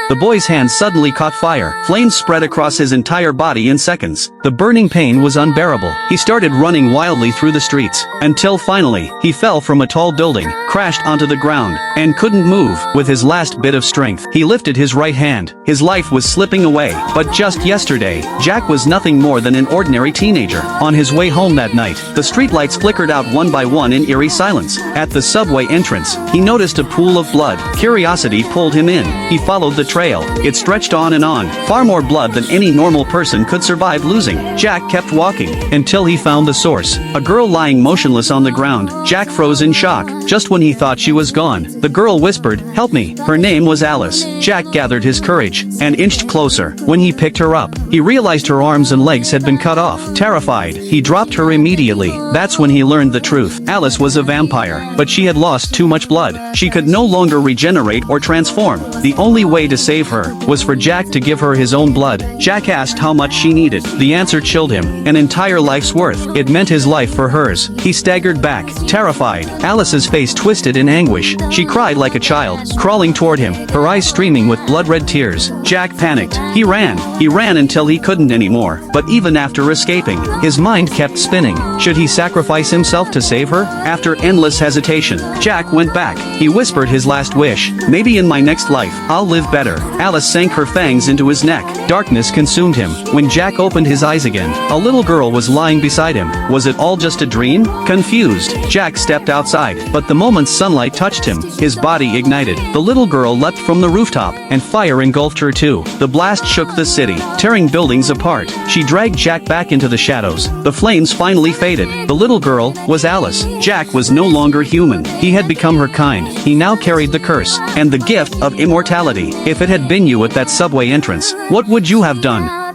The boy's hand suddenly caught fire. Flames spread across his entire body in seconds. The burning pain was unbearable. He started running wildly through the streets, until finally, he fell from a tall building, crashed onto the ground, and couldn't move. With his last bit of strength, he lifted his right hand. His life was slipping away. But just yesterday, Jack was nothing more than an ordinary teenager. On his way home that night, the streetlights flickered out one by one in eerie silence. At the subway entrance, he noticed a pool of blood. Curiosity pulled him in. He followed the trail. It stretched on and on. Far more blood than any normal person could survive losing. Jack kept walking, until he found the source. A girl lying motionless on the ground. Jack froze in shock. Just when he thought she was gone, the girl whispered, "Help me." Her name was Alice. Jack gathered his courage, and inched closer. When he picked her up, he realized her arms and legs had been cut off. Terrified, he dropped her immediately. That's when he learned the truth. Alice was a vampire, but she had lost too much blood. She could no longer regenerate or transform. The only way to save her was for Jack to give her his own blood. Jack asked how much she needed. The answer chilled him. An entire life's worth. It meant his life for hers. He staggered back, terrified. Alice's face twisted in anguish. She cried like a child, crawling toward him, her eyes streaming with blood-red tears. Jack panicked. He ran. He ran until he couldn't anymore. But even after escaping, his mind kept spinning. Should he sacrifice himself to save her? After endless hesitation, Jack went back. He whispered his last wish. "Maybe in my next life, I'll live better." Alice sank her fangs into his neck. Darkness consumed him. When Jack opened his eyes again, a little girl was lying beside him. Was it all just a dream? Confused, Jack stepped outside. But the moment sunlight touched him, his body ignited. The little girl leapt from the rooftop, and fire engulfed her too. The blast shook the city, tearing buildings apart. She dragged Jack back into the shadows. The flames finally faded. The little girl was Alice. Jack was no longer human. He had become her kind. He now carried the curse, and the gift of immortality. If it had been you at that subway entrance, what would you have done?